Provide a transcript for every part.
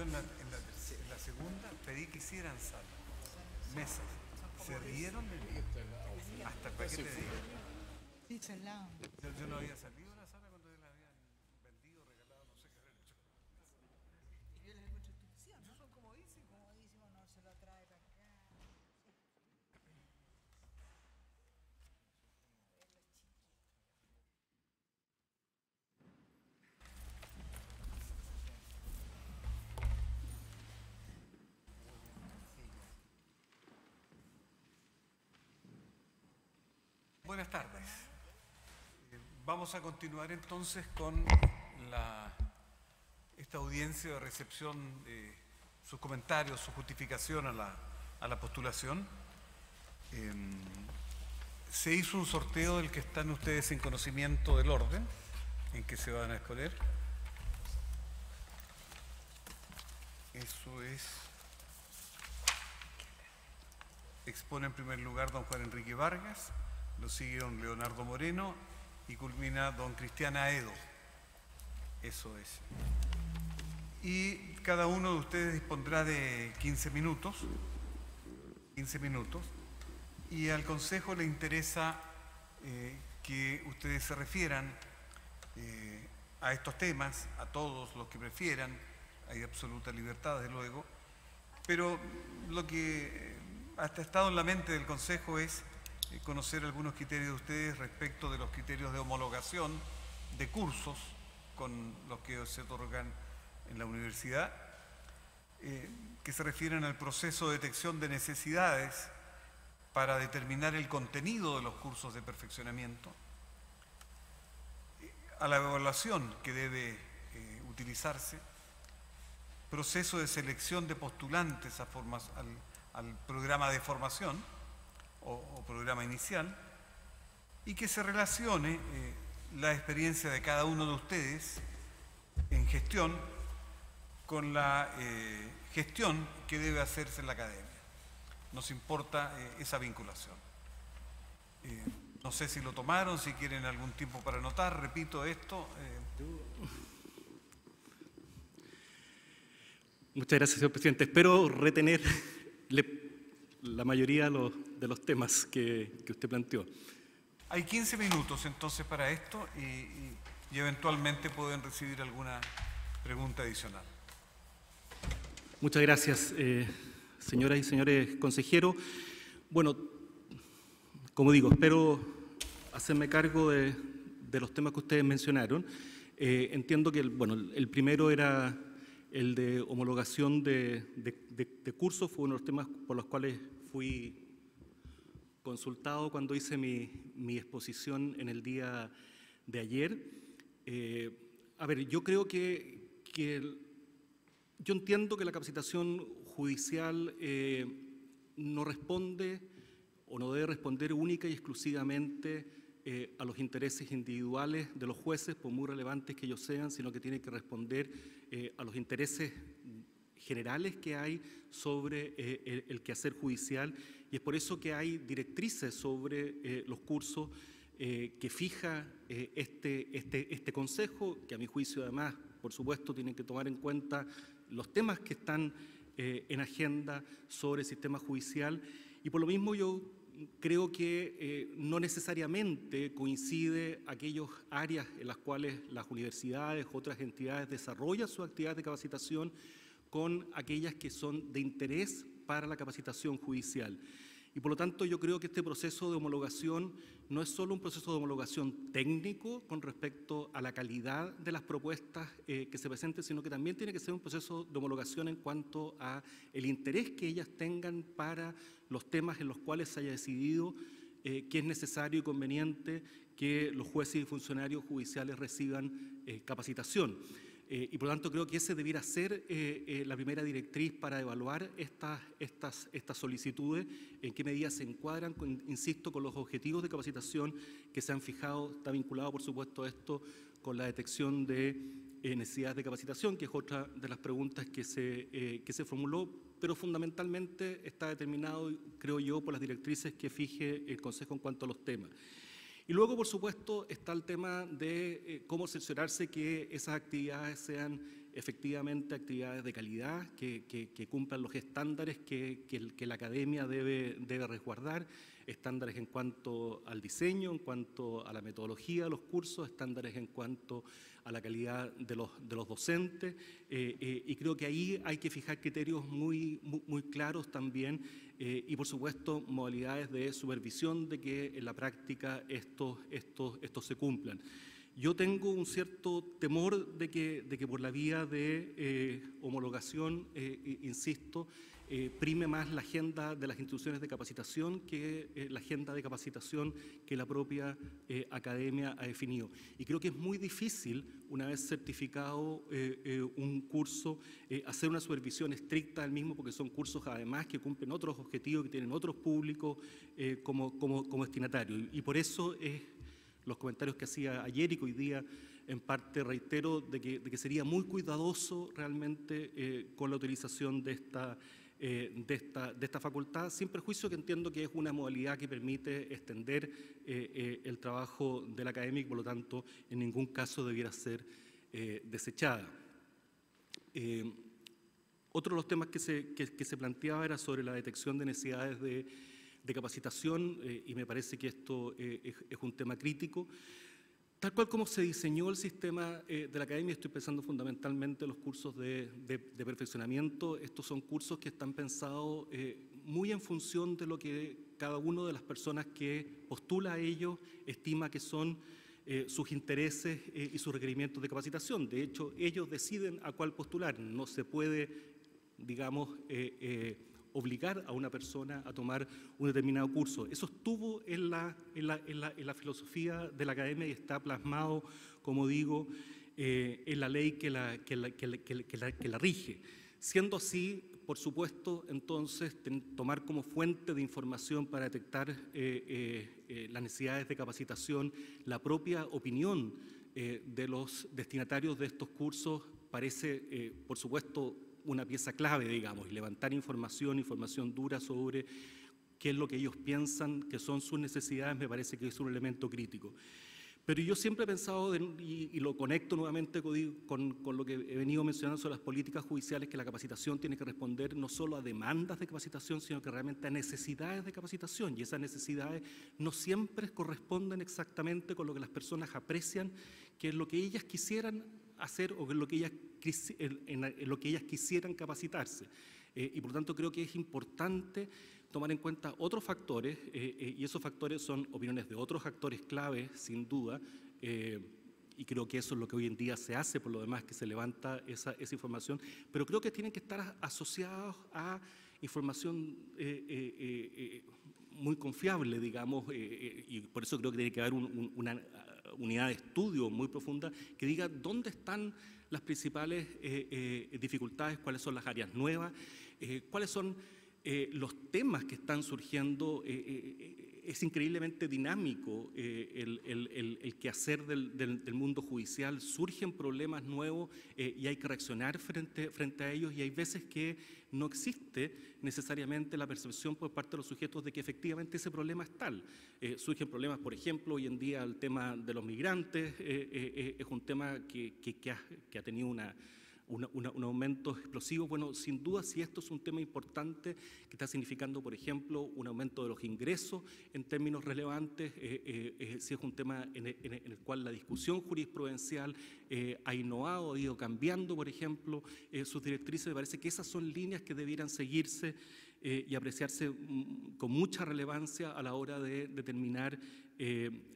en la segunda pedí que hicieran sala, mesas. Se rieron de mí. Hasta el paquete de día. Dicho al lado. Yo no había salido de la sala cuando la habían vendido, regalado, no sé qué haber hecho. Y yo les encuentro estupidez, ¿no? Son comodísimos, no se lo trae para acá. Buenas tardes. Vamos a continuar entonces con esta audiencia de recepción de sus comentarios, su justificación a la postulación. Se hizo un sorteo del que están ustedes en conocimiento del orden en que se van a escoger. Eso es. Expone en primer lugar don Juan Enrique Vargas, lo sigue don Leonardo Moreno y culmina don Cristian Aedo. Eso es. Y cada uno de ustedes dispondrá de 15 minutos. 15 minutos. Y al Consejo le interesa que ustedes se refieran a estos temas, a todos los que prefieran. Hay absoluta libertad, desde luego. Pero lo que ha estado en la mente del Consejo es conocer algunos criterios de ustedes respecto de los criterios de homologación de cursos con los que se otorgan en la universidad, que se refieren al proceso de detección de necesidades para determinar el contenido de los cursos de perfeccionamiento, a la evaluación que debe utilizarse, proceso de selección de postulantes al programa de formación o programa inicial, y que se relacione la experiencia de cada uno de ustedes en gestión con la gestión que debe hacerse en la academia. Nos importa esa vinculación. No sé si lo tomaron, si quieren algún tiempo para anotar, repito esto. Muchas gracias, señor presidente. Espero retener la mayoría de los temas que usted planteó. Hay 15 minutos entonces para esto y eventualmente pueden recibir alguna pregunta adicional. Muchas gracias, señoras y señores consejeros. Bueno, como digo, espero hacerme cargo de los temas que ustedes mencionaron. Entiendo que el primero era el de homologación de cursos, fue uno de los temas por los cuales fui consultado cuando hice mi exposición en el día de ayer. A ver, yo creo yo entiendo que la capacitación judicial no responde o no debe responder única y exclusivamente a los intereses individuales de los jueces, por muy relevantes que ellos sean, sino que tiene que responder a los intereses generales que hay sobre el quehacer judicial, y es por eso que hay directrices sobre los cursos que fija este Consejo, que a mi juicio además, por supuesto, tienen que tomar en cuenta los temas que están en agenda sobre el sistema judicial, y por lo mismo yo creo que no necesariamente coincide aquellas áreas en las cuales las universidades, otras entidades desarrollan su actividad de capacitación con aquellas que son de interés para la capacitación judicial. Y por lo tanto yo creo que este proceso de homologación no es solo un proceso de homologación técnico con respecto a la calidad de las propuestas que se presenten, sino que también tiene que ser un proceso de homologación en cuanto a el interés que ellas tengan para los temas en los cuales se haya decidido que es necesario y conveniente que los jueces y funcionarios judiciales reciban capacitación. Y por lo tanto creo que ese debiera ser la primera directriz para evaluar estas solicitudes, en qué medida se encuadran, insisto, con los objetivos de capacitación que se han fijado. Está vinculado, por supuesto, esto con la detección de necesidades de capacitación, que es otra de las preguntas que se formuló, pero fundamentalmente está determinado, creo yo, por las directrices que fije el Consejo en cuanto a los temas. Y luego, por supuesto, está el tema de cómo cerciorarse que esas actividades sean efectivamente actividades de calidad que cumplan los estándares que la academia debe resguardar, estándares en cuanto al diseño, en cuanto a la metodología de los cursos, estándares en cuanto a la calidad de los docentes, y creo que ahí hay que fijar criterios muy claros también, y por supuesto modalidades de supervisión de que en la práctica estos se cumplan. Yo tengo un cierto temor de que por la vía de homologación, insisto, prime más la agenda de las instituciones de capacitación que la agenda de capacitación que la propia academia ha definido. Y creo que es muy difícil, una vez certificado un curso, hacer una supervisión estricta del mismo, porque son cursos además que cumplen otros objetivos, que tienen otros públicos como destinatarios. Y por eso los comentarios que hacía ayer y que hoy día en parte reitero de que sería muy cuidadoso realmente con la utilización de esta facultad, sin perjuicio que entiendo que es una modalidad que permite extender el trabajo del académico, por lo tanto en ningún caso debiera ser desechada. Otro de los temas que se planteaba era sobre la detección de necesidades de capacitación, y me parece que esto es un tema crítico. Tal cual como se diseñó el sistema de la academia, estoy pensando fundamentalmente en los cursos de perfeccionamiento. Estos son cursos que están pensados muy en función de lo que cada una de las personas que postula a ellos estima que son sus intereses y sus requerimientos de capacitación. De hecho, ellos deciden a cuál postular. No se puede, digamos, obligar a una persona a tomar un determinado curso. Eso estuvo en la filosofía de la academia y está plasmado, como digo, en la ley que la rige. Siendo así, por supuesto, entonces, tomar como fuente de información para detectar las necesidades de capacitación la propia opinión de los destinatarios de estos cursos parece, por supuesto, una pieza clave, digamos, y levantar información dura sobre qué es lo que ellos piensan que son sus necesidades, me parece que es un elemento crítico. Pero yo siempre he pensado, y lo conecto nuevamente con lo que he venido mencionando sobre las políticas judiciales, que la capacitación tiene que responder no solo a demandas de capacitación, sino que realmente a necesidades de capacitación, y esas necesidades no siempre corresponden exactamente con lo que las personas aprecian, que es lo que ellas quisieran hacer o en lo que ellas quisieran capacitarse. Y por tanto creo que es importante tomar en cuenta otros factores, y esos factores son opiniones de otros actores clave, sin duda, y creo que eso es lo que hoy en día se hace, por lo demás que se levanta esa información, pero creo que tienen que estar asociados a información muy confiable, digamos, y por eso creo que tiene que haber una unidad de estudio muy profunda que diga dónde están las principales dificultades, cuáles son las áreas nuevas, cuáles son los temas que están surgiendo. Es increíblemente dinámico el quehacer del mundo judicial, surgen problemas nuevos y hay que reaccionar frente a ellos, y hay veces que no existe necesariamente la percepción por parte de los sujetos de que efectivamente ese problema es tal. Surgen problemas, por ejemplo, hoy en día el tema de los migrantes es un tema que ha tenido un aumento explosivo. Bueno, sin duda, si esto es un tema importante que está significando, por ejemplo, un aumento de los ingresos en términos relevantes, si es un tema en el cual la discusión jurisprudencial ha innovado, ha ido cambiando, por ejemplo, sus directrices, me parece que esas son líneas que debieran seguirse y apreciarse con mucha relevancia a la hora de determinar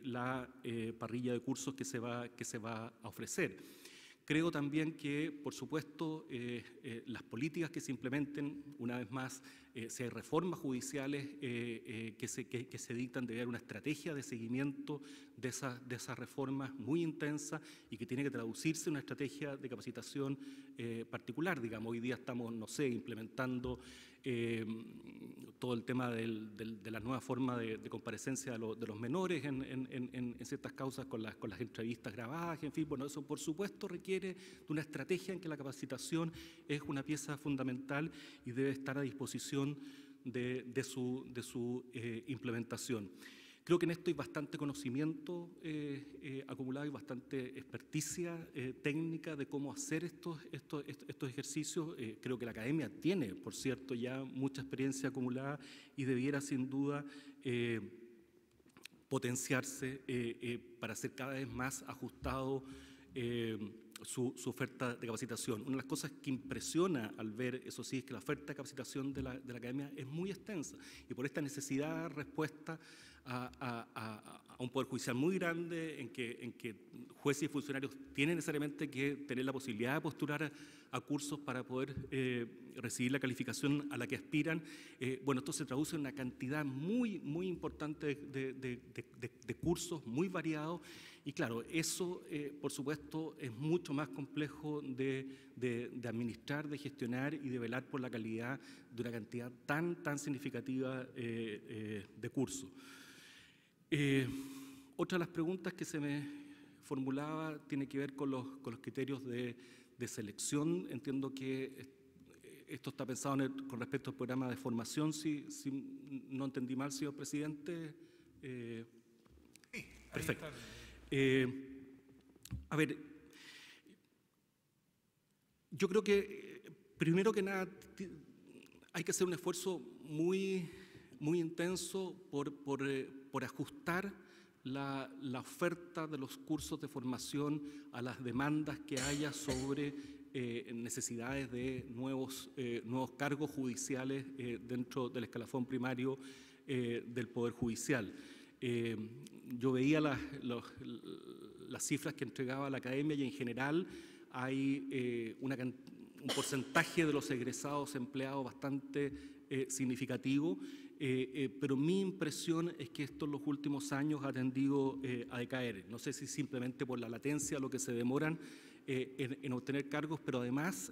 la parrilla de cursos que se va a ofrecer. Creo también que, por supuesto, las políticas que se implementen, una vez más, si hay reformas judiciales que se dictan, debe haber una estrategia de seguimiento de esas reformas muy intensa y que tiene que traducirse en una estrategia de capacitación particular. Digamos, hoy día estamos, no sé, implementando todo el tema de la nueva forma de comparecencia de los menores en ciertas causas con las entrevistas grabadas, en fin, bueno, eso por supuesto requiere de una estrategia en que la capacitación es una pieza fundamental y debe estar a disposición de su implementación. Creo que en esto hay bastante conocimiento acumulado y bastante experticia técnica de cómo hacer estos ejercicios. Creo que la academia tiene, por cierto, ya mucha experiencia acumulada y debiera sin duda potenciarse para ser cada vez más ajustado su oferta de capacitación. Una de las cosas que impresiona al ver, eso sí, es que la oferta de capacitación de la academia es muy extensa y por esta necesidad de respuesta a un poder judicial muy grande en que jueces y funcionarios tienen necesariamente que tener la posibilidad de postular a cursos para poder recibir la calificación a la que aspiran. Bueno, esto se traduce en una cantidad muy importante de cursos muy variados y claro, eso por supuesto es mucho más complejo de administrar, de gestionar y de velar por la calidad de una cantidad tan significativa de cursos. Otra de las preguntas que se me formulaba tiene que ver con los criterios de selección. Entiendo que esto está pensado con respecto al programa de formación, si no entendí mal, señor presidente. Sí, perfecto. A ver, yo creo que primero que nada hay que hacer un esfuerzo muy intenso por ajustar la oferta de los cursos de formación a las demandas que haya sobre necesidades de nuevos cargos judiciales dentro del escalafón primario del Poder Judicial. Yo veía las cifras que entregaba la academia y en general hay un porcentaje de los egresados empleados bastante significativo, pero mi impresión es que esto en los últimos años ha tendido a decaer. No sé si simplemente por la latencia, lo que se demoran en obtener cargos, pero además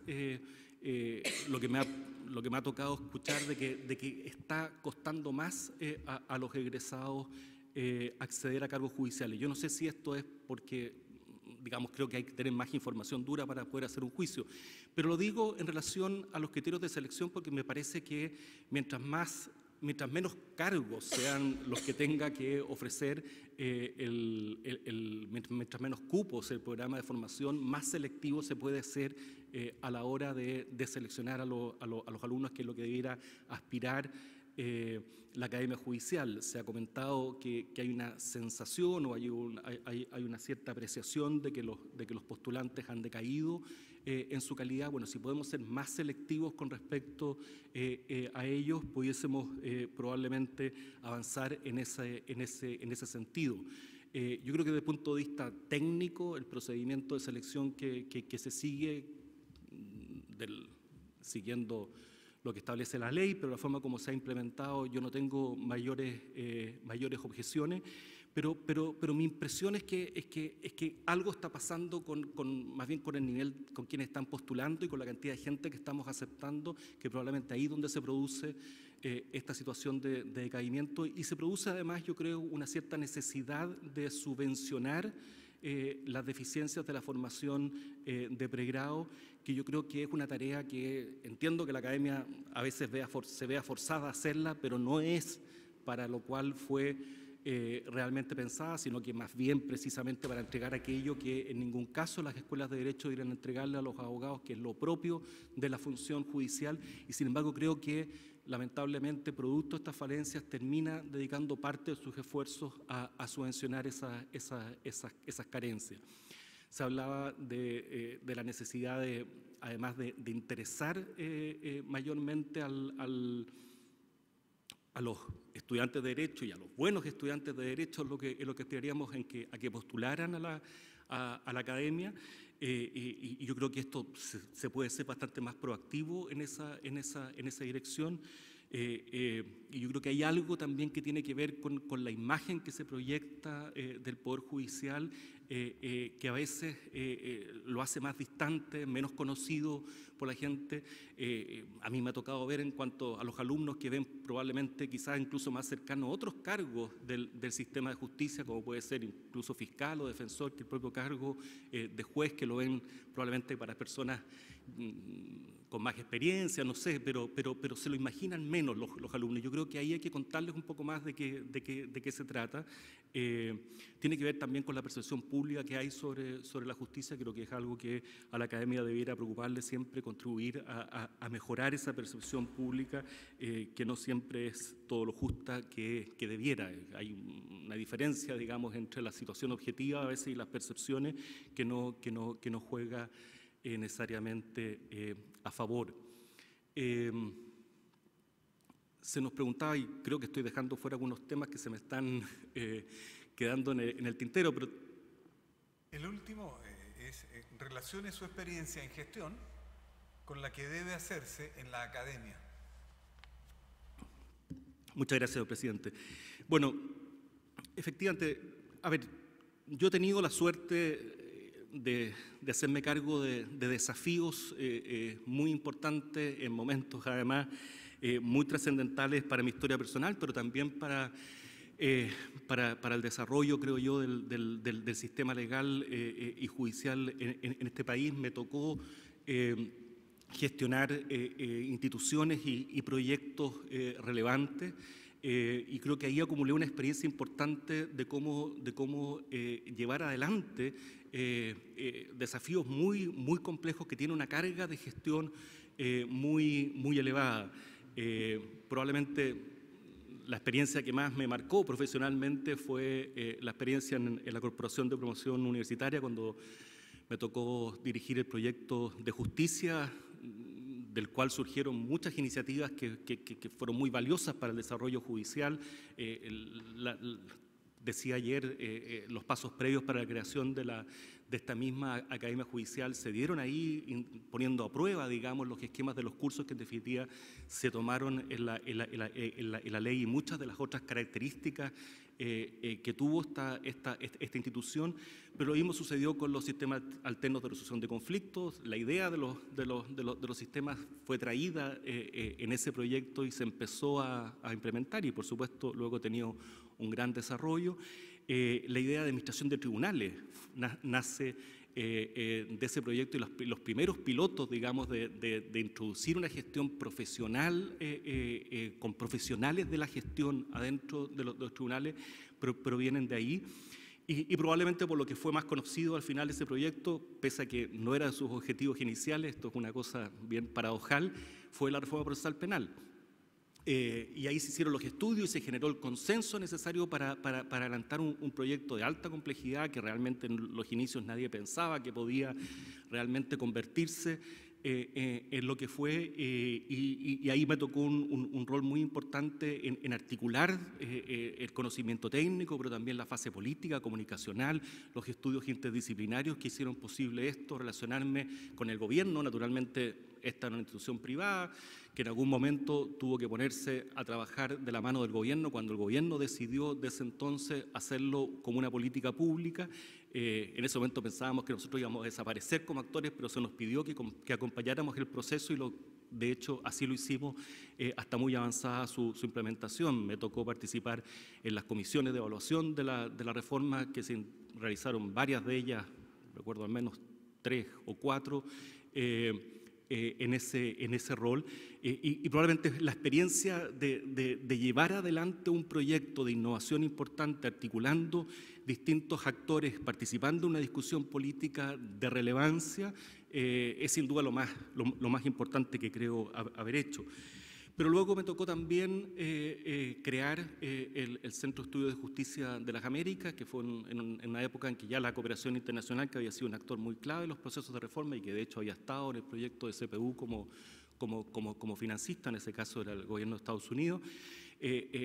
lo que me ha tocado escuchar de que está costando más a los egresados acceder a cargos judiciales. Yo no sé si esto es porque, digamos, creo que hay que tener más información dura para poder hacer un juicio, pero lo digo en relación a los criterios de selección porque me parece que mientras menos cargos sean los que tenga que ofrecer, mientras menos cupos el programa de formación, más selectivo se puede ser a la hora de seleccionar a los alumnos, que es lo que debiera aspirar la academia judicial. Se ha comentado que hay una sensación o hay una cierta apreciación de que los postulantes han decaído en su calidad. Bueno, si podemos ser más selectivos con respecto a ellos, pudiésemos probablemente avanzar en ese sentido. Yo creo que desde el punto de vista técnico, el procedimiento de selección que se sigue, siguiendo lo que establece la ley, pero la forma como se ha implementado, yo no tengo mayores objeciones, pero mi impresión es que algo está pasando más bien con el nivel, con quienes están postulando y con la cantidad de gente que estamos aceptando, que probablemente ahí donde se produce esta situación de decaimiento, y se produce además, yo creo, una cierta necesidad de subvencionar las deficiencias de la formación de pregrado, que yo creo que es una tarea que entiendo que la academia a veces se vea forzada a hacerla, pero no es para lo cual fue realmente pensada, sino que más bien precisamente para entregar aquello que en ningún caso las escuelas de derecho deberían entregarle a los abogados, que es lo propio de la función judicial, y sin embargo creo que lamentablemente, producto de estas falencias, termina dedicando parte de sus esfuerzos a subvencionar esas carencias. Se hablaba de la necesidad, además de interesar mayormente a los estudiantes de Derecho y a los buenos estudiantes de Derecho, es lo que aspiraríamos a que postularan a la academia. Y yo creo que esto se puede ser bastante más proactivo en esa dirección. Y yo creo que hay algo también que tiene que ver con la imagen que se proyecta del Poder Judicial, que a veces lo hace más distante, menos conocido por la gente. A mí me ha tocado ver en cuanto a los alumnos que ven probablemente quizás incluso más cercanos otros cargos del sistema de justicia, como puede ser incluso fiscal o defensor, que el propio cargo de juez, que lo ven probablemente para personas con más experiencia, no sé, pero se lo imaginan menos los alumnos. Yo creo que ahí hay que contarles un poco más de qué se trata. Tiene que ver también con la percepción pública que hay sobre la justicia. Creo que es algo que a la academia debiera preocuparle siempre, contribuir a mejorar esa percepción pública, que no siempre es todo lo justa que debiera. Hay una diferencia, digamos, entre la situación objetiva a veces y las percepciones que no juega necesariamente a favor. Se nos preguntaba, y creo que estoy dejando fuera algunos temas que se me están quedando en el tintero, pero... El último relacione su experiencia en gestión con la que debe hacerse en la academia. Muchas gracias, señor presidente. Bueno, efectivamente, a ver, yo he tenido la suerte de hacerme cargo de desafíos muy importantes en momentos, además, muy trascendentales para mi historia personal, pero también para el desarrollo, creo yo, del sistema legal y judicial en este país. Me tocó gestionar instituciones y proyectos relevantes. Y creo que ahí acumulé una experiencia importante de cómo llevar adelante desafíos muy complejos que tienen una carga de gestión muy elevada. Probablemente la experiencia que más me marcó profesionalmente fue la experiencia en la Corporación de Promoción Universitaria, cuando me tocó dirigir el proyecto de justicia, del cual surgieron muchas iniciativas que fueron muy valiosas para el desarrollo judicial. Decía ayer, los pasos previos para la creación de esta misma Academia Judicial se dieron ahí, poniendo a prueba, digamos, los esquemas de los cursos que en definitiva se tomaron en la ley, y muchas de las otras características que tuvo esta institución. Pero lo mismo sucedió con los sistemas alternos de resolución de conflictos. La idea de los sistemas fue traída en ese proyecto y se empezó a implementar, y por supuesto luego ha tenido un gran desarrollo. La idea de administración de tribunales nace de ese proyecto, y los primeros pilotos, digamos, de introducir una gestión profesional con profesionales de la gestión adentro de los tribunales provienen de ahí. Y probablemente por lo que fue más conocido al final de ese proyecto, pese a que no era de sus objetivos iniciales, esto es una cosa bien paradojal, fue la reforma procesal penal. Y ahí se hicieron los estudios y se generó el consenso necesario para adelantar un proyecto de alta complejidad que realmente en los inicios nadie pensaba que podía realmente convertirse en lo que fue, y ahí me tocó un rol muy importante en articular el conocimiento técnico, pero también la fase política, comunicacional, los estudios interdisciplinarios que hicieron posible esto, relacionarme con el gobierno. Naturalmente, esta era una institución privada que en algún momento tuvo que ponerse a trabajar de la mano del gobierno, cuando el gobierno decidió desde entonces hacerlo como una política pública. En ese momento pensábamos que nosotros íbamos a desaparecer como actores, pero se nos pidió que acompañáramos el proceso, y de hecho así lo hicimos hasta muy avanzada su implementación. Me tocó participar en las comisiones de evaluación de la reforma, que se realizaron varias de ellas, recuerdo al menos 3 o 4, en ese rol, y probablemente la experiencia de llevar adelante un proyecto de innovación importante, articulando distintos actores, participando en una discusión política de relevancia, es sin duda lo más importante que creo haber hecho. Pero luego me tocó también crear el Centro de Estudios de Justicia de las Américas, que fue en una época en que ya la cooperación internacional, que había sido un actor muy clave en los procesos de reforma y que de hecho había estado en el proyecto de CPU como financista, en ese caso era el gobierno de Estados Unidos.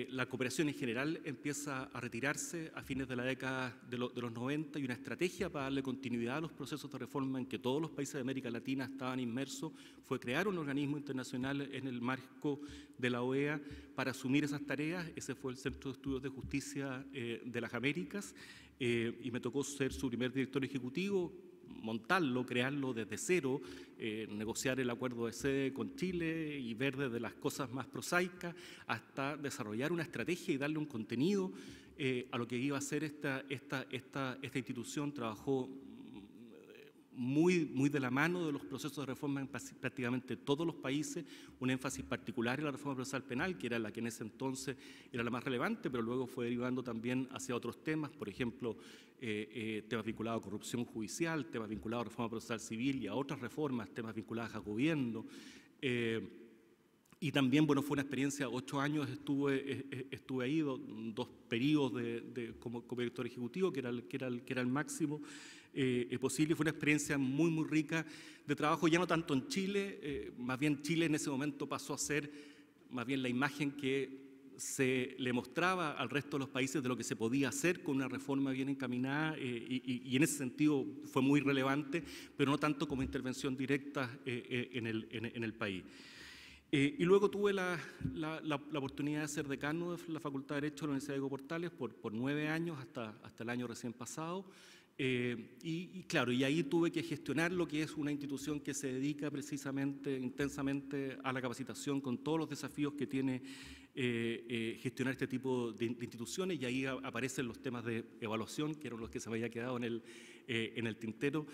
La cooperación en general empieza a retirarse a fines de la década de los 90, y una estrategia para darle continuidad a los procesos de reforma en que todos los países de América Latina estaban inmersos fue crear un organismo internacional en el marco de la OEA para asumir esas tareas. Ese fue el Centro de Estudios de Justicia de las Américas, y me tocó ser su primer director ejecutivo, montarlo, crearlo desde cero, negociar el acuerdo de sede con Chile y ver desde las cosas más prosaicas hasta desarrollar una estrategia y darle un contenido a lo que iba a ser esta institución. Trabajó muy de la mano de los procesos de reforma en prácticamente todos los países, un énfasis particular en la reforma procesal penal, que era la que en ese entonces era la más relevante, pero luego fue derivando también hacia otros temas, por ejemplo, temas vinculados a corrupción judicial, temas vinculados a reforma procesal civil y a otras reformas, temas vinculados a gobierno. Y también, bueno, fue una experiencia, 8 años estuve ahí, dos periodos como director ejecutivo, que era el máximo posible. Fue una experiencia muy rica de trabajo, ya no tanto en Chile, más bien Chile en ese momento pasó a ser más bien la imagen que se le mostraba al resto de los países de lo que se podía hacer con una reforma bien encaminada, y en ese sentido fue muy relevante, pero no tanto como intervención directa en el país. Y luego tuve la oportunidad de ser decano de la Facultad de Derecho de la Universidad de Diego Portales por 9 años hasta el año recién pasado. Y claro, y ahí tuve que gestionar lo que es una institución que se dedica precisamente, intensamente a la capacitación, con todos los desafíos que tiene gestionar este tipo de instituciones, y ahí aparecen los temas de evaluación, que eran los que se me había quedado en el tintero.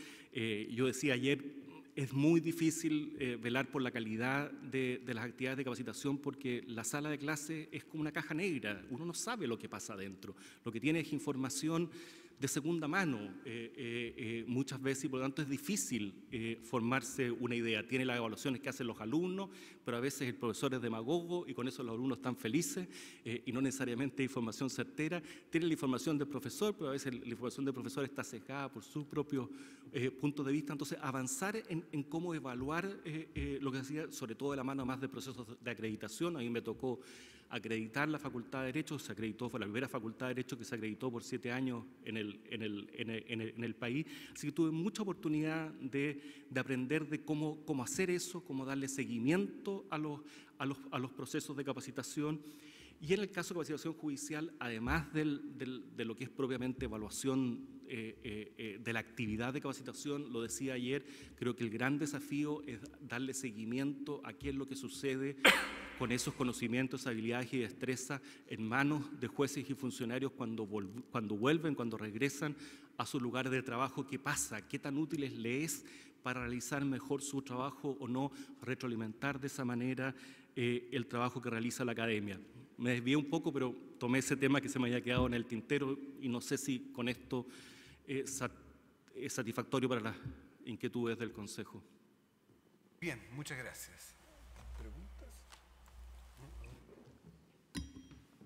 Yo decía ayer, es muy difícil velar por la calidad de las actividades de capacitación, porque la sala de clase es como una caja negra, uno no sabe lo que pasa adentro, lo que tiene es información de segunda mano muchas veces, y por lo tanto es difícil formarse una idea. Tiene las evaluaciones que hacen los alumnos, pero a veces el profesor es demagogo y con eso los alumnos están felices y no necesariamente hay información certera. Tiene la información del profesor, pero a veces la información del profesor está sesgada por su propio punto de vista. Entonces, avanzar en cómo evaluar lo que hacía, sobre todo de la mano más de procesos de acreditación. A mí me tocó acreditar la Facultad de Derecho, se acreditó, fue la primera Facultad de Derecho que se acreditó por 7 años en el país. Así que tuve mucha oportunidad de aprender de cómo hacer eso, cómo darle seguimiento a los procesos de capacitación. Y en el caso de capacitación judicial, además de lo que es propiamente evaluación de la actividad de capacitación, lo decía ayer, creo que el gran desafío es darle seguimiento a qué es lo que sucede con esos conocimientos, habilidades y destrezas en manos de jueces y funcionarios cuando vuelven, cuando regresan a sus lugares de trabajo. ¿Qué pasa? ¿Qué tan útiles les es para realizar mejor su trabajo o no? Retroalimentar de esa manera el trabajo que realiza la academia. Me desvié un poco, pero tomé ese tema que se me había quedado en el tintero y no sé si con esto es satisfactorio para las inquietudes del Consejo. Bien, muchas gracias. ¿Preguntas?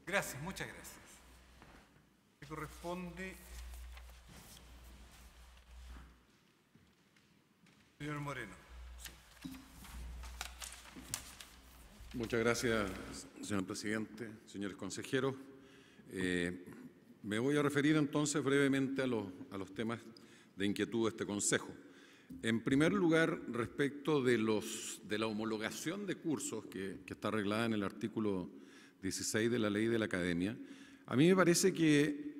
Gracias, muchas gracias. Me corresponde, señor Moreno. Muchas gracias, señor presidente, señores consejeros. Me voy a referir entonces brevemente a los temas de inquietud de este Consejo. En primer lugar, respecto de la homologación de cursos que está arreglada en el artículo 16 de la Ley de la Academia, a mí me parece que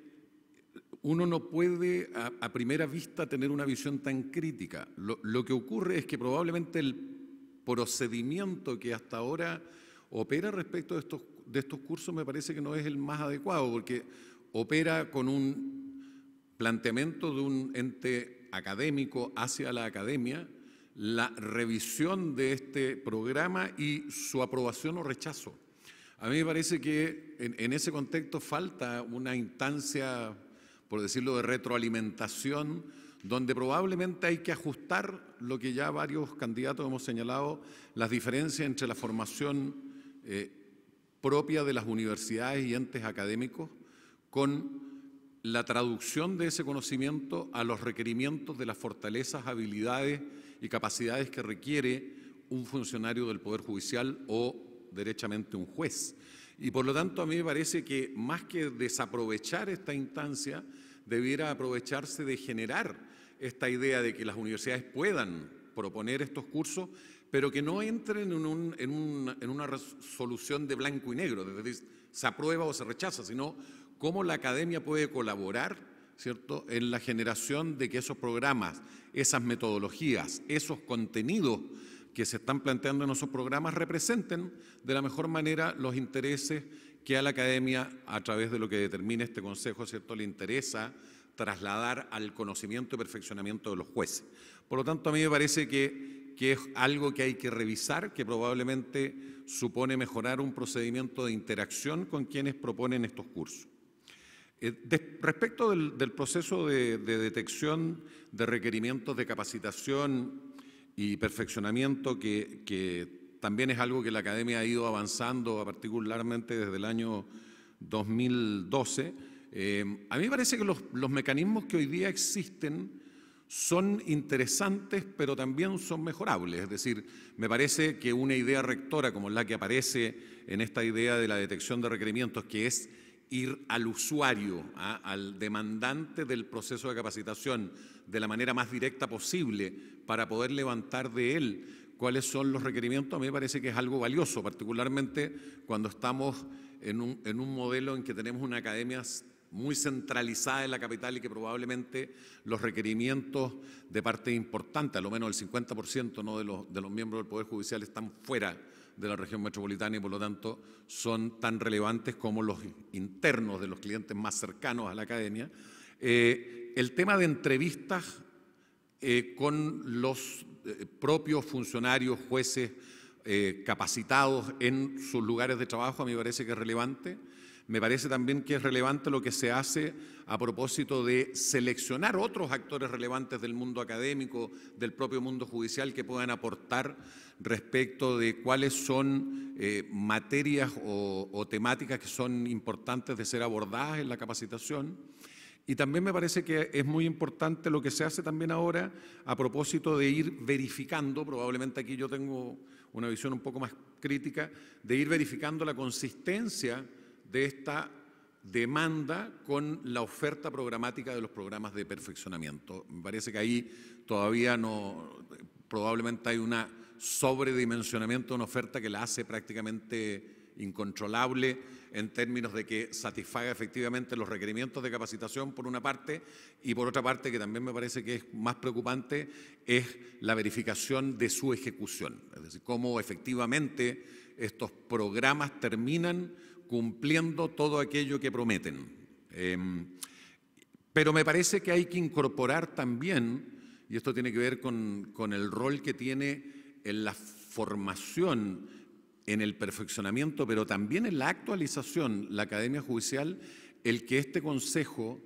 uno no puede a primera vista tener una visión tan crítica. Lo que ocurre es que probablemente el procedimiento que hasta ahora opera respecto de estos cursos me parece que no es el más adecuado, porque opera con un planteamiento de un ente académico hacia la academia, la revisión de este programa y su aprobación o rechazo. A mí me parece que en ese contexto falta una instancia, por decirlo, de retroalimentación, donde probablemente hay que ajustar lo que ya varios candidatos hemos señalado, las diferencias entre la formación propia de las universidades y entes académicos con la traducción de ese conocimiento a los requerimientos de las fortalezas, habilidades y capacidades que requiere un funcionario del Poder Judicial o derechamente un juez. Y por lo tanto a mí me parece que más que desaprovechar esta instancia, debiera aprovecharse de generar esta idea de que las universidades puedan proponer estos cursos, pero que no entren en una resolución de blanco y negro, es decir, se aprueba o se rechaza, sino cómo la academia puede colaborar, ¿cierto?, en la generación de que esos programas, esas metodologías, esos contenidos que se están planteando en esos programas representen de la mejor manera los intereses que a la academia, a través de lo que determine este Consejo, ¿cierto?, le interesa trasladar al conocimiento y perfeccionamiento de los jueces. Por lo tanto, a mí me parece que es algo que hay que revisar, que probablemente supone mejorar un procedimiento de interacción con quienes proponen estos cursos. Respecto del proceso de detección de requerimientos de capacitación y perfeccionamiento, que también es algo que la Academia ha ido avanzando particularmente desde el año 2012, a mí me parece que los mecanismos que hoy día existen son interesantes, pero también son mejorables. Es decir, me parece que una idea rectora como la que aparece en esta idea de la detección de requerimientos, que es ir al usuario, al demandante del proceso de capacitación de la manera más directa posible para poder levantar de él cuáles son los requerimientos, a mí me parece que es algo valioso, particularmente cuando estamos en un modelo en que tenemos una academia muy centralizada en la capital y que probablemente los requerimientos de parte importante, a lo menos el 50% ¿no? de los miembros del Poder Judicial están fuera de la región metropolitana y por lo tanto son tan relevantes como los internos de los clientes más cercanos a la academia. El tema de entrevistas con los propios funcionarios, jueces capacitados en sus lugares de trabajo, a mí me parece que es relevante. Me parece también que es relevante lo que se hace a propósito de seleccionar otros actores relevantes del mundo académico, del propio mundo judicial, que puedan aportar respecto de cuáles son materias o temáticas que son importantes de ser abordadas en la capacitación. Y también me parece que es muy importante lo que se hace también ahora a propósito de ir verificando, probablemente aquí yo tengo una visión un poco más crítica, de ir verificando la consistencia de esta demanda con la oferta programática de los programas de perfeccionamiento. Me parece que ahí todavía probablemente hay un sobredimensionamiento de una oferta que la hace prácticamente incontrolable en términos de que satisfaga efectivamente los requerimientos de capacitación por una parte y por otra parte, que también me parece que es más preocupante, es la verificación de su ejecución, es decir, cómo efectivamente estos programas terminan cumpliendo todo aquello que prometen. Pero me parece que hay que incorporar también, y esto tiene que ver con el rol que tiene en la formación, en el perfeccionamiento, pero también en la actualización, la Academia Judicial, el que este Consejo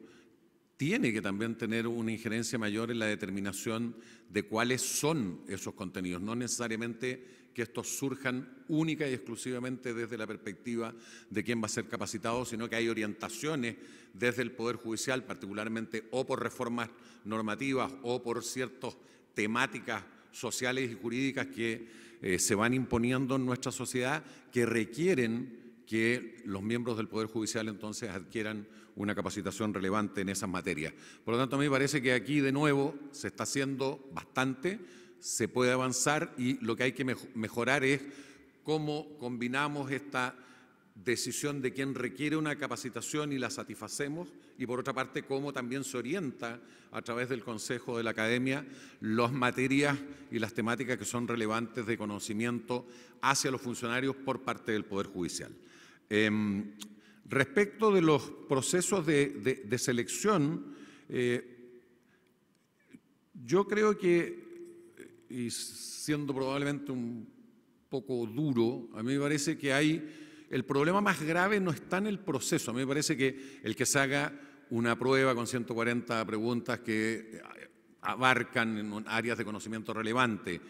tiene que también tener una injerencia mayor en la determinación de cuáles son esos contenidos, no necesariamente que estos surjan única y exclusivamente desde la perspectiva de quién va a ser capacitado, sino que hay orientaciones desde el Poder Judicial, particularmente o por reformas normativas o por ciertas temáticas sociales y jurídicas que se van imponiendo en nuestra sociedad, que requieren que los miembros del Poder Judicial entonces adquieran una capacitación relevante en esas materias. Por lo tanto, a mí me parece que aquí de nuevo se está haciendo bastante, se puede avanzar y lo que hay que mejorar es cómo combinamos esta decisión de quién requiere una capacitación y la satisfacemos, y por otra parte cómo también se orienta a través del Consejo de la Academia las materias y las temáticas que son relevantes de conocimiento hacia los funcionarios por parte del Poder Judicial. Respecto de los procesos de selección, yo creo que, y siendo probablemente un poco duro, a mí me parece que el problema más grave no está en el proceso. A mí me parece que el que se haga una prueba con 140 preguntas que abarcan en áreas de conocimiento relevante,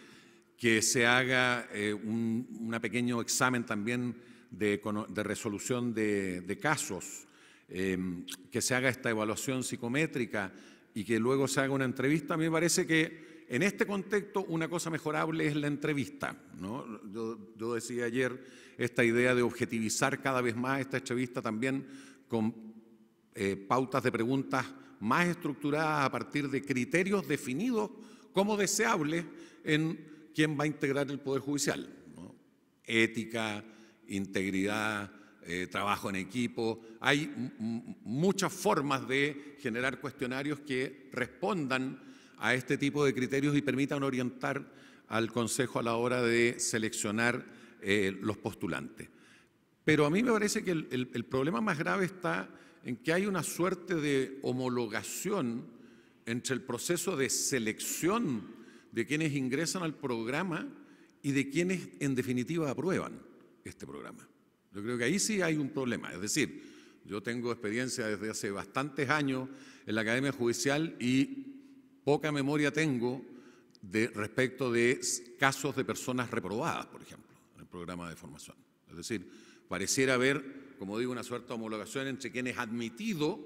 que se haga un pequeño examen también de resolución de casos, que se haga esta evaluación psicométrica y que luego se haga una entrevista, a mí me parece que en este contexto una cosa mejorable es la entrevista, ¿no? Yo decía ayer esta idea de objetivizar cada vez más esta entrevista también con pautas de preguntas más estructuradas a partir de criterios definidos como deseables en quién va a integrar el Poder Judicial, ¿no? Ética, integridad, trabajo en equipo. Hay muchas formas de generar cuestionarios que respondan a este tipo de criterios y permitan orientar al Consejo a la hora de seleccionar los postulantes. Pero a mí me parece que el problema más grave está en que hay una suerte de homologación entre el proceso de selección de quienes ingresan al programa y de quienes en definitiva aprueban este programa. Yo creo que ahí sí hay un problema. Es decir, yo tengo experiencia desde hace bastantes años en la Academia Judicial y poca memoria tengo respecto de casos de personas reprobadas, por ejemplo, en el programa de formación. Es decir, pareciera haber, como digo, una suerte de homologación entre quienes admitido,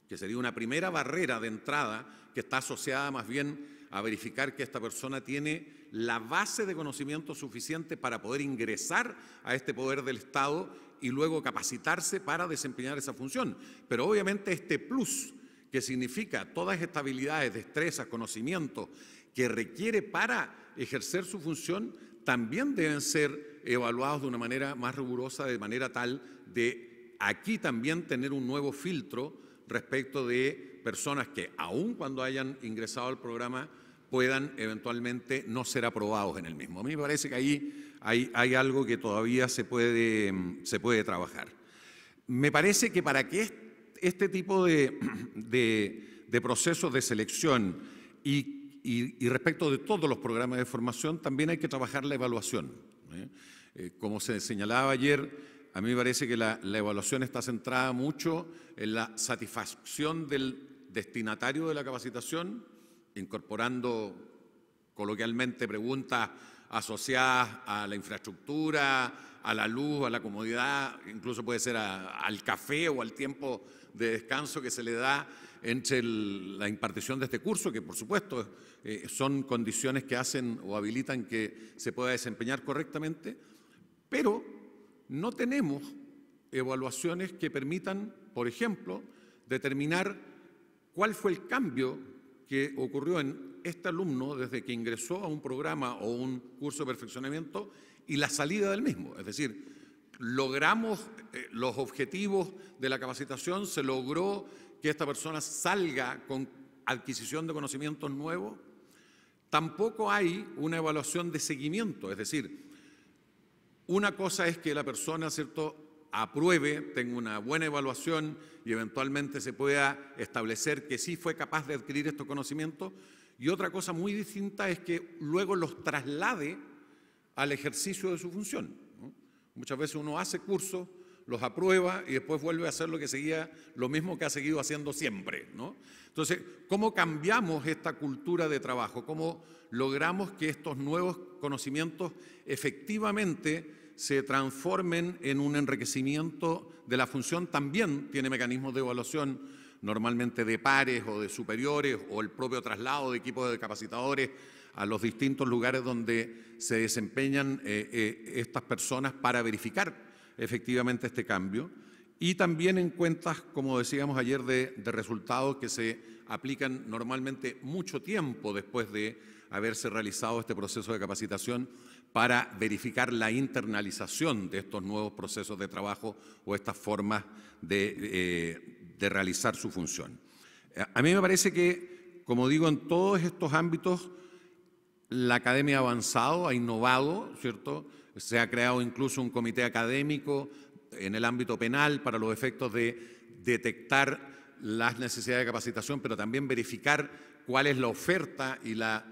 que sería una primera barrera de entrada, que está asociada más bien a verificar que esta persona tiene la base de conocimiento suficiente para poder ingresar a este poder del Estado y luego capacitarse para desempeñar esa función. Pero obviamente este plus que significa todas estas habilidades, destrezas, conocimientos que requiere para ejercer su función, también deben ser evaluados de una manera más rigurosa, de manera tal de aquí también tener un nuevo filtro respecto de personas que, aun cuando hayan ingresado al programa, puedan eventualmente no ser aprobados en el mismo. A mí me parece que ahí hay algo que todavía se puede trabajar. Me parece que para que este tipo de procesos de selección y respecto de todos los programas de formación, también hay que trabajar la evaluación. Como se señalaba ayer, a mí me parece que la evaluación está centrada mucho en la satisfacción del destinatario de la capacitación, incorporando coloquialmente preguntas asociadas a la infraestructura, a la luz, a la comodidad, incluso puede ser al café o al tiempo de descanso que se le da entre la impartición de este curso, que por supuesto son condiciones que hacen o habilitan que se pueda desempeñar correctamente, pero no tenemos evaluaciones que permitan, por ejemplo, determinar cuál fue el cambio que ocurrió en este alumno desde que ingresó a un programa o un curso de perfeccionamiento y la salida del mismo. Es decir, logramos los objetivos de la capacitación, se logró que esta persona salga con adquisición de conocimientos nuevos. Tampoco hay una evaluación de seguimiento, es decir, una cosa es que la persona, ¿cierto?, apruebe, tenga una buena evaluación y eventualmente se pueda establecer que sí fue capaz de adquirir estos conocimientos, y otra cosa muy distinta es que luego los traslade al ejercicio de su función, ¿no? Muchas veces uno hace cursos, los aprueba y después vuelve a hacer lo mismo que ha seguido haciendo siempre, ¿no? Entonces, ¿cómo cambiamos esta cultura de trabajo? ¿Cómo logramos que estos nuevos conocimientos efectivamente se transformen en un enriquecimiento de la función? También tiene mecanismos de evaluación, normalmente de pares o de superiores, o el propio traslado de equipos de capacitadores a los distintos lugares donde se desempeñan estas personas para verificar efectivamente este cambio, y también en cuentas, como decíamos ayer, de resultados que se aplican normalmente mucho tiempo después de haberse realizado este proceso de capacitación para verificar la internalización de estos nuevos procesos de trabajo o estas formas de realizar su función. A mí me parece que, como digo, en todos estos ámbitos la academia ha avanzado, ha innovado, ¿cierto? Se ha creado incluso un comité académico en el ámbito penal para los efectos de detectar las necesidades de capacitación, pero también verificar cuál es la oferta y la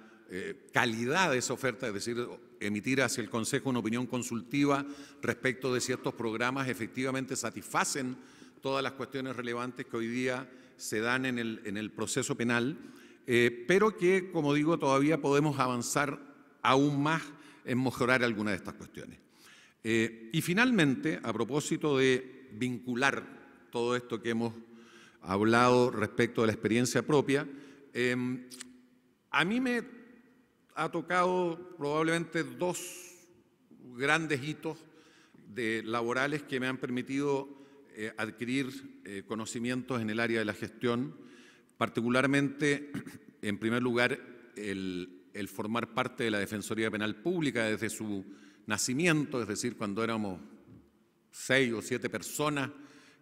calidad de esa oferta, es decir, emitir hacia el Consejo una opinión consultiva respecto de si estos programas efectivamente satisfacen todas las cuestiones relevantes que hoy día se dan en el proceso penal, pero que, como digo, todavía podemos avanzar aún más en mejorar algunas de estas cuestiones. Y finalmente, a propósito de vincular todo esto que hemos hablado respecto de la experiencia propia, a mí me ha tocado probablemente dos grandes hitos laborales que me han permitido adquirir conocimientos en el área de la gestión, particularmente, en primer lugar, el formar parte de la Defensoría Penal Pública desde su nacimiento, es decir, cuando éramos 6 o 7 personas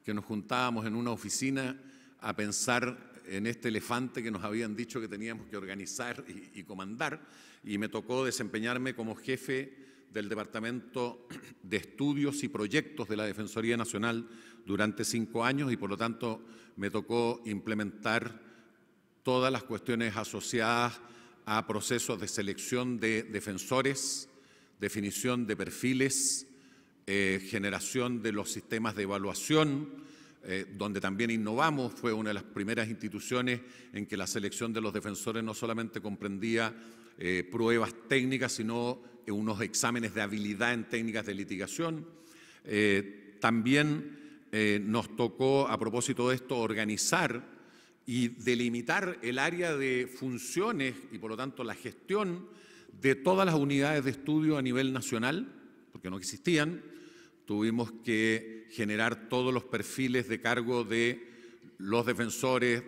que nos juntábamos en una oficina a pensar en este elefante que nos habían dicho que teníamos que organizar y comandar, y me tocó desempeñarme como jefe del Departamento de Estudios y Proyectos de la Defensoría Nacional durante 5 años y por lo tanto me tocó implementar todas las cuestiones asociadas a procesos de selección de defensores, definición de perfiles, generación de los sistemas de evaluación, donde también innovamos. Fue una de las primeras instituciones en que la selección de los defensores no solamente comprendía pruebas técnicas, sino unos exámenes de habilidad en técnicas de litigación. También nos tocó, a propósito de esto, organizar y delimitar el área de funciones y, por lo tanto, la gestión de todas las unidades de estudio a nivel nacional, porque no existían. Tuvimos que generar todos los perfiles de cargo de los defensores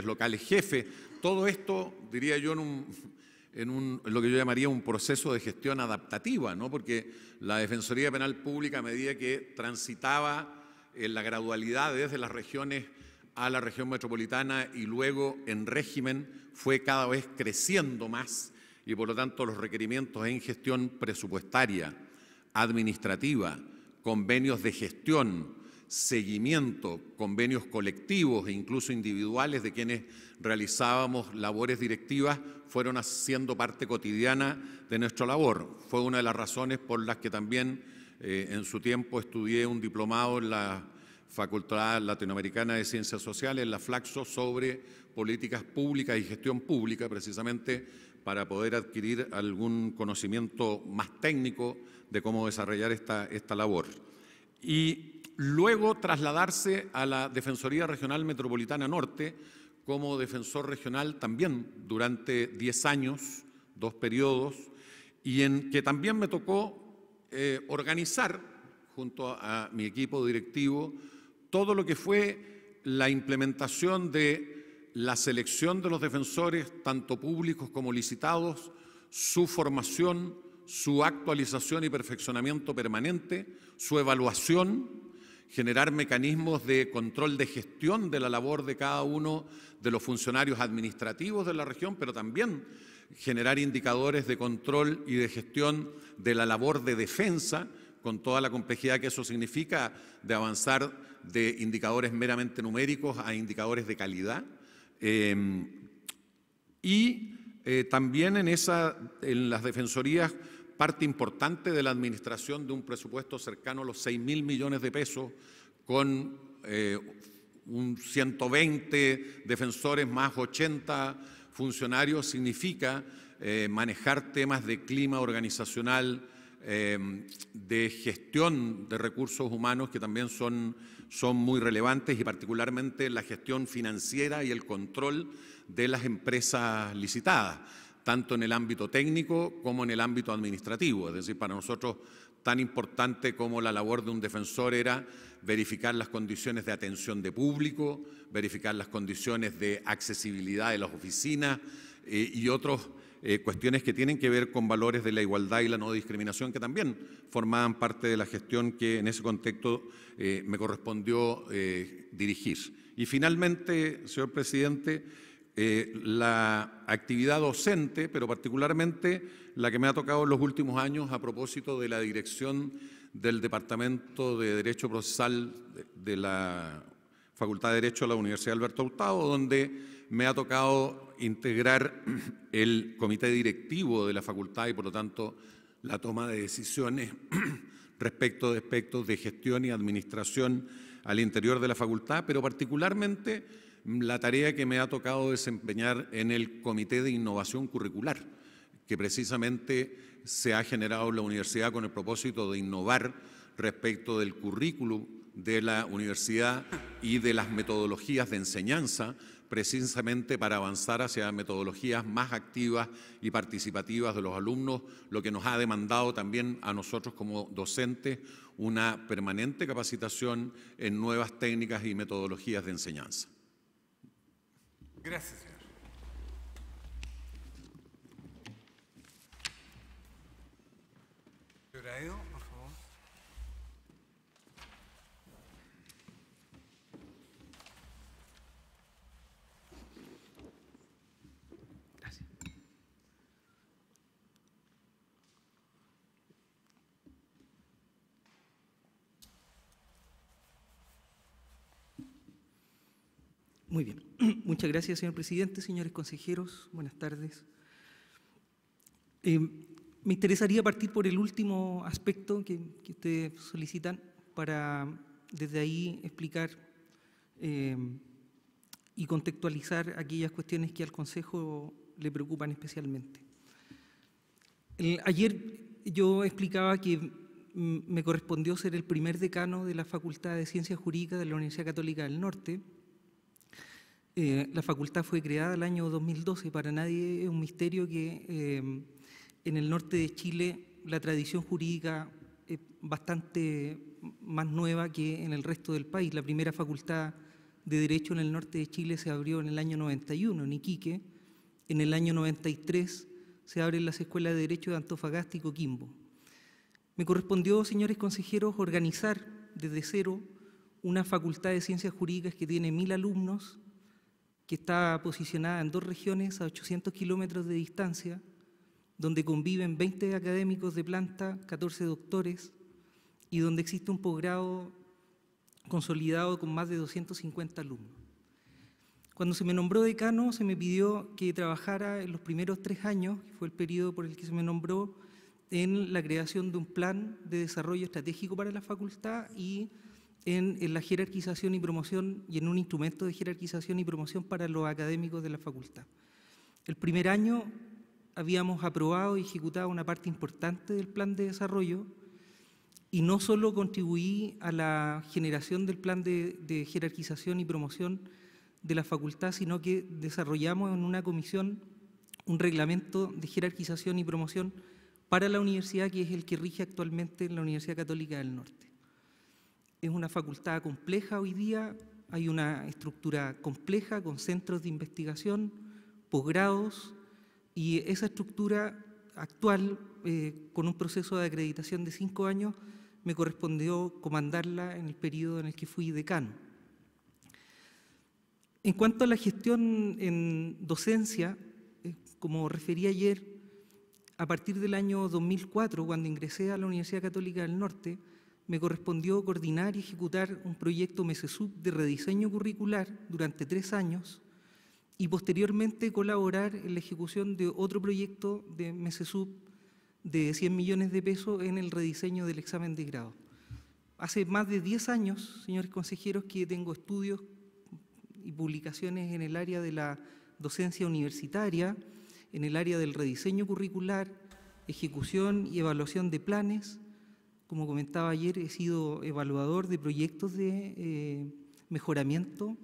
locales jefes. Todo esto, diría yo, en lo que yo llamaría un proceso de gestión adaptativa, ¿no? Porque la Defensoría Penal Pública, a medida que transitaba en la gradualidad desde las regiones a la región metropolitana y luego en régimen, fue cada vez creciendo más y por lo tanto los requerimientos en gestión presupuestaria, administrativa, convenios de gestión, seguimiento, convenios colectivos e incluso individuales de quienes realizábamos labores directivas fueron haciendo parte cotidiana de nuestra labor. Fue una de las razones por las que también en su tiempo estudié un diplomado en la Facultad Latinoamericana de Ciencias Sociales, la FLACSO, sobre políticas públicas y gestión pública, precisamente para poder adquirir algún conocimiento más técnico de cómo desarrollar esta labor. Y luego trasladarse a la Defensoría Regional Metropolitana Norte como defensor regional también durante 10 años, 2 periodos, y en que también me tocó organizar junto a mi equipo directivo todo lo que fue la implementación de la selección de los defensores, tanto públicos como licitados, su formación, su actualización y perfeccionamiento permanente, su evaluación, generar mecanismos de control de gestión de la labor de cada uno de los funcionarios administrativos de la región, pero también generar indicadores de control y de gestión de la labor de defensa, con toda la complejidad que eso significa de avanzar de indicadores meramente numéricos a indicadores de calidad. También en las defensorías, parte importante de la administración de un presupuesto cercano a los 6.000 millones de pesos, con 120 defensores más 80 funcionarios, significa manejar temas de clima organizacional, de gestión de recursos humanos que también son muy relevantes y particularmente la gestión financiera y el control de las empresas licitadas, tanto en el ámbito técnico como en el ámbito administrativo. Es decir, para nosotros tan importante como la labor de un defensor era verificar las condiciones de atención de público, verificar las condiciones de accesibilidad de las oficinas y otras cuestiones que tienen que ver con valores de la igualdad y la no discriminación, que también formaban parte de la gestión que en ese contexto me correspondió dirigir. Y finalmente, señor presidente, la actividad docente, pero particularmente la que me ha tocado en los últimos años a propósito de la dirección del Departamento de Derecho Procesal de la Facultad de Derecho de la Universidad Alberto Hurtado, donde me ha tocado integrar el comité directivo de la facultad y, por lo tanto, la toma de decisiones respecto de aspectos de gestión y administración al interior de la facultad, pero particularmente la tarea que me ha tocado desempeñar en el Comité de Innovación Curricular, que precisamente se ha generado en la universidad con el propósito de innovar respecto del currículum de la universidad y de las metodologías de enseñanza, precisamente para avanzar hacia metodologías más activas y participativas de los alumnos, lo que nos ha demandado también a nosotros como docentes una permanente capacitación en nuevas técnicas y metodologías de enseñanza. Gracias, señor. Señor Aedo, por favor. Gracias. Muy bien. Muchas gracias, señor presidente, señores consejeros. Buenas tardes. Me interesaría partir por el último aspecto que ustedes solicitan para desde ahí explicar y contextualizar aquellas cuestiones que al Consejo le preocupan especialmente. Ayer yo explicaba que me correspondió ser el primer decano de la Facultad de Ciencias Jurídicas de la Universidad Católica del Norte. La facultad fue creada el año 2012, para nadie es un misterio que en el norte de Chile la tradición jurídica es bastante más nueva que en el resto del país. La primera facultad de Derecho en el norte de Chile se abrió en el año 91, en Iquique. En el año 93 se abren las escuelas de Derecho de Antofagasta y Coquimbo. Me correspondió, señores consejeros, organizar desde cero una facultad de Ciencias Jurídicas que tiene 1000 alumnos, que está posicionada en 2 regiones a 800 kilómetros de distancia, donde conviven 20 académicos de planta, 14 doctores, y donde existe un posgrado consolidado con más de 250 alumnos. Cuando se me nombró decano, se me pidió que trabajara en los primeros 3 años, que fue el periodo por el que se me nombró, en la creación de un plan de desarrollo estratégico para la facultad y en la jerarquización y promoción, y en un instrumento de jerarquización y promoción para los académicos de la facultad. El primer año habíamos aprobado y ejecutado una parte importante del plan de desarrollo, y no solo contribuí a la generación del plan de jerarquización y promoción de la facultad, sino que desarrollamos en una comisión un reglamento de jerarquización y promoción para la universidad, que es el que rige actualmente en la Universidad Católica del Norte. Es una facultad compleja hoy día, hay una estructura compleja con centros de investigación, posgrados, y esa estructura actual, con un proceso de acreditación de 5 años, me correspondió comandarla en el periodo en el que fui decano. En cuanto a la gestión en docencia, como referí ayer, a partir del año 2004, cuando ingresé a la Universidad Católica del Norte, me correspondió coordinar y ejecutar un proyecto MESESUB de rediseño curricular durante 3 años y posteriormente colaborar en la ejecución de otro proyecto de MESESUB de 100 millones de pesos en el rediseño del examen de grado. Hace más de 10 años, señores consejeros, que tengo estudios y publicaciones en el área de la docencia universitaria, en el área del rediseño curricular, ejecución y evaluación de planes. Como comentaba ayer, he sido evaluador de proyectos de mejoramiento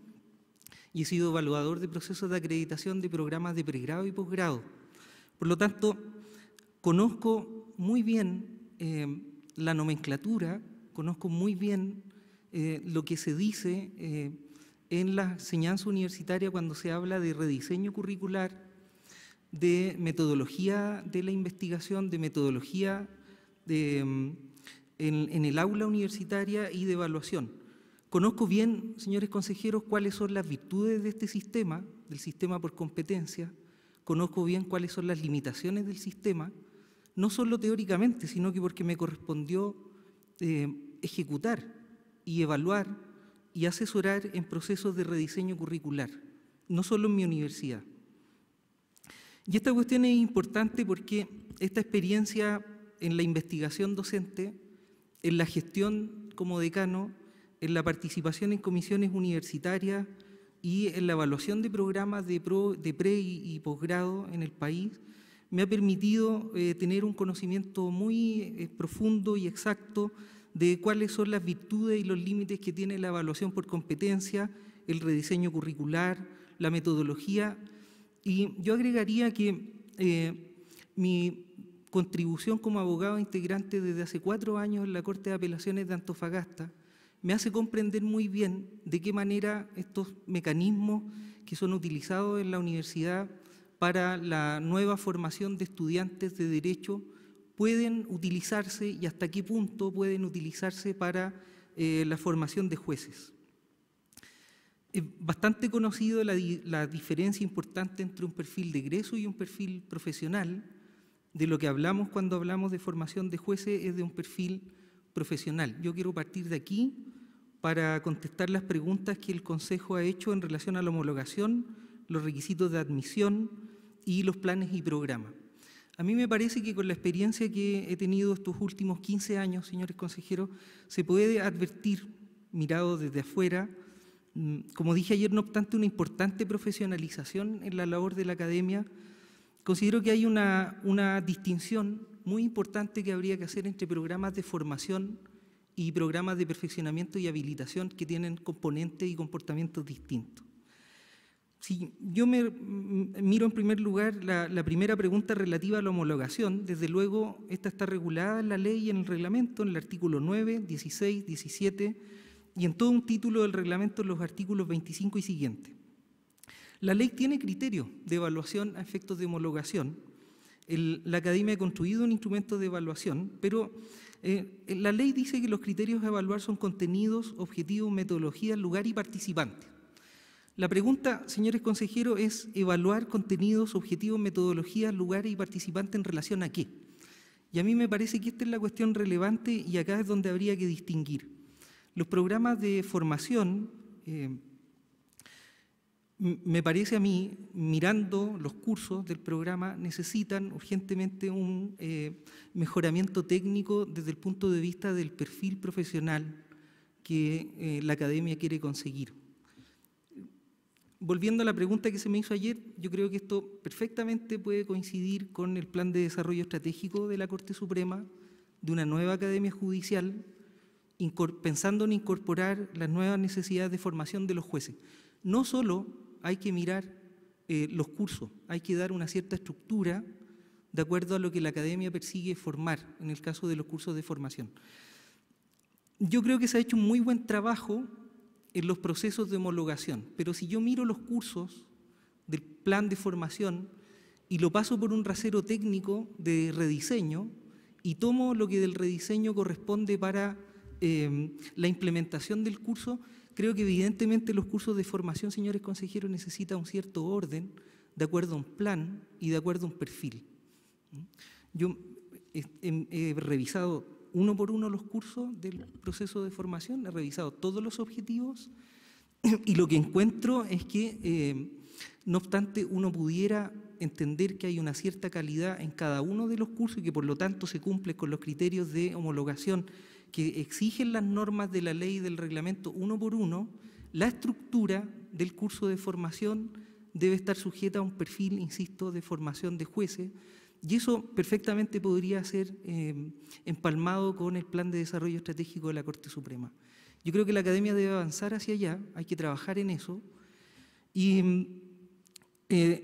y he sido evaluador de procesos de acreditación de programas de pregrado y posgrado. Por lo tanto, conozco muy bien la nomenclatura, conozco muy bien lo que se dice en la enseñanza universitaria cuando se habla de rediseño curricular, de metodología de la investigación, de metodología en el aula universitaria y de evaluación. Conozco bien, señores consejeros, cuáles son las virtudes de este sistema, del sistema por competencia, conozco bien cuáles son las limitaciones del sistema, no solo teóricamente, sino que porque me correspondió ejecutar y evaluar y asesorar en procesos de rediseño curricular, no solo en mi universidad. Y esta cuestión es importante porque esta experiencia en la investigación docente, en la gestión como decano, en la participación en comisiones universitarias y en la evaluación de programas de pre y posgrado en el país, me ha permitido tener un conocimiento muy profundo y exacto de cuáles son las virtudes y los límites que tiene la evaluación por competencia, el rediseño curricular, la metodología. Y yo agregaría que mi contribución como abogado integrante desde hace 4 años en la Corte de Apelaciones de Antofagasta me hace comprender muy bien de qué manera estos mecanismos que son utilizados en la universidad para la nueva formación de estudiantes de Derecho pueden utilizarse y hasta qué punto pueden utilizarse para la formación de jueces. Es bastante conocido la diferencia importante entre un perfil de egreso y un perfil profesional. De lo que hablamos cuando hablamos de formación de jueces es de un perfil profesional. Yo quiero partir de aquí para contestar las preguntas que el Consejo ha hecho en relación a la homologación, los requisitos de admisión y los planes y programas. A mí me parece que con la experiencia que he tenido estos últimos 15 años, señores consejeros, se puede advertir, mirado desde afuera, como dije ayer, no obstante una importante profesionalización en la labor de la academia. Considero que hay una distinción muy importante que habría que hacer entre programas de formación y programas de perfeccionamiento y habilitación que tienen componentes y comportamientos distintos. Si yo miro en primer lugar la primera pregunta relativa a la homologación, desde luego esta está regulada en la ley y en el reglamento, en el artículo 9, 16, 17 y en todo un título del reglamento en los artículos 25 y siguientes. La ley tiene criterios de evaluación a efectos de homologación. La Academia ha construido un instrumento de evaluación, pero la ley dice que los criterios a evaluar son contenidos, objetivos, metodologías, lugar y participantes. La pregunta, señores consejeros, es evaluar contenidos, objetivos, metodologías, lugares y participantes en relación a qué. Y a mí me parece que esta es la cuestión relevante y acá es donde habría que distinguir. Los programas de formación, me parece a mí, mirando los cursos del programa, necesitan urgentemente un mejoramiento técnico desde el punto de vista del perfil profesional que la academia quiere conseguir. Volviendo a la pregunta que se me hizo ayer, yo creo que esto perfectamente puede coincidir con el plan de desarrollo estratégico de la Corte Suprema, de una nueva academia judicial, pensando en incorporar las nuevas necesidades de formación de los jueces. No solo hay que mirar los cursos, hay que dar una cierta estructura de acuerdo a lo que la academia persigue formar, en el caso de los cursos de formación. Yo creo que se ha hecho un muy buen trabajo en los procesos de homologación, pero si yo miro los cursos del plan de formación y lo paso por un rasero técnico de rediseño y tomo lo que del rediseño corresponde para la implementación del curso, creo que evidentemente los cursos de formación, señores consejeros, necesitan un cierto orden de acuerdo a un plan y de acuerdo a un perfil. Yo he revisado uno por uno los cursos del proceso de formación, he revisado todos los objetivos y lo que encuentro es que, no obstante, uno pudiera entender que hay una cierta calidad en cada uno de los cursos y que por lo tanto se cumple con los criterios de homologación que exigen las normas de la ley y del reglamento uno por uno. La estructura del curso de formación debe estar sujeta a un perfil, insisto, de formación de jueces, y eso perfectamente podría ser empalmado con el plan de desarrollo estratégico de la Corte Suprema. Yo creo que la academia debe avanzar hacia allá, hay que trabajar en eso, y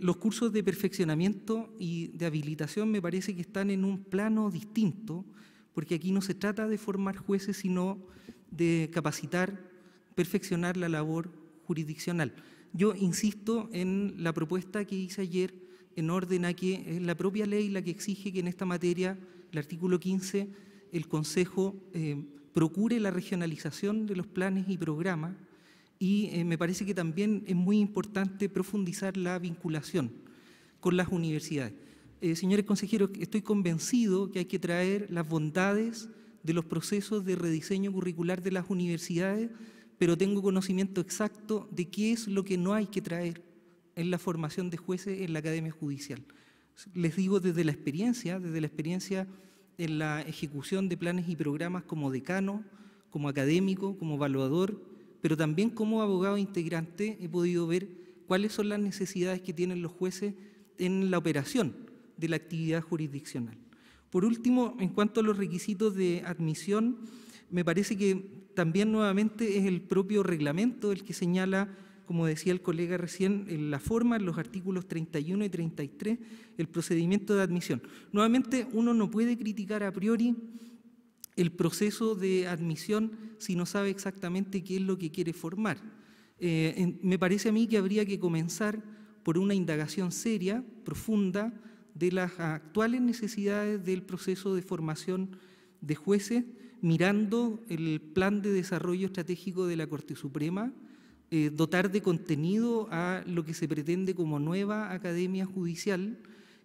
los cursos de perfeccionamiento y de habilitación me parece que están en un plano distinto, porque aquí no se trata de formar jueces, sino de capacitar, perfeccionar la labor jurisdiccional. Yo insisto en la propuesta que hice ayer, en orden a que es la propia ley la que exige que en esta materia, el artículo 15, el Consejo procure la regionalización de los planes y programas, y me parece que también es muy importante profundizar la vinculación con las universidades. Señores consejeros, estoy convencido que hay que traer las bondades de los procesos de rediseño curricular de las universidades, pero tengo conocimiento exacto de qué es lo que no hay que traer en la formación de jueces en la Academia Judicial. Les digo desde la experiencia en la ejecución de planes y programas como decano, como académico, como evaluador, pero también como abogado integrante he podido ver cuáles son las necesidades que tienen los jueces en la operación de la actividad jurisdiccional. Por último, en cuanto a los requisitos de admisión, me parece que también nuevamente es el propio reglamento el que señala, como decía el colega recién, en la forma, en los artículos 31 y 33, el procedimiento de admisión. Nuevamente, uno no puede criticar a priori el proceso de admisión si no sabe exactamente qué es lo que quiere formar. Me parece a mí que habría que comenzar por una indagación seria, profunda, de las actuales necesidades del proceso de formación de jueces, mirando el plan de desarrollo estratégico de la Corte Suprema, dotar de contenido a lo que se pretende como nueva academia judicial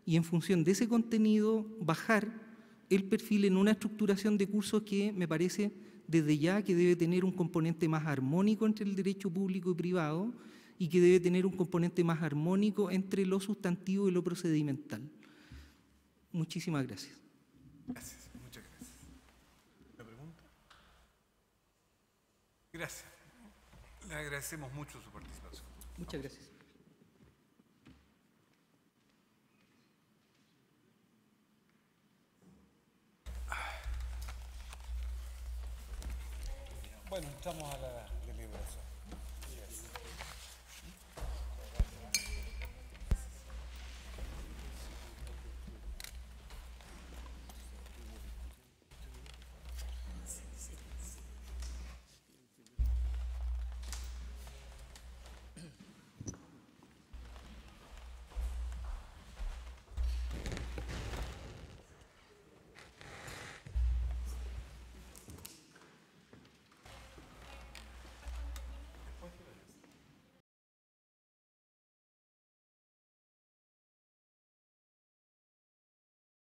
y en función de ese contenido bajar el perfil en una estructuración de cursos que me parece desde ya que debe tener un componente más armónico entre el derecho público y privado y que debe tener un componente más armónico entre lo sustantivo y lo procedimental. Muchísimas gracias. Gracias, muchas gracias. ¿La pregunta? Gracias. Le agradecemos mucho su participación. Muchas gracias. Bueno, entramos a la deliberación.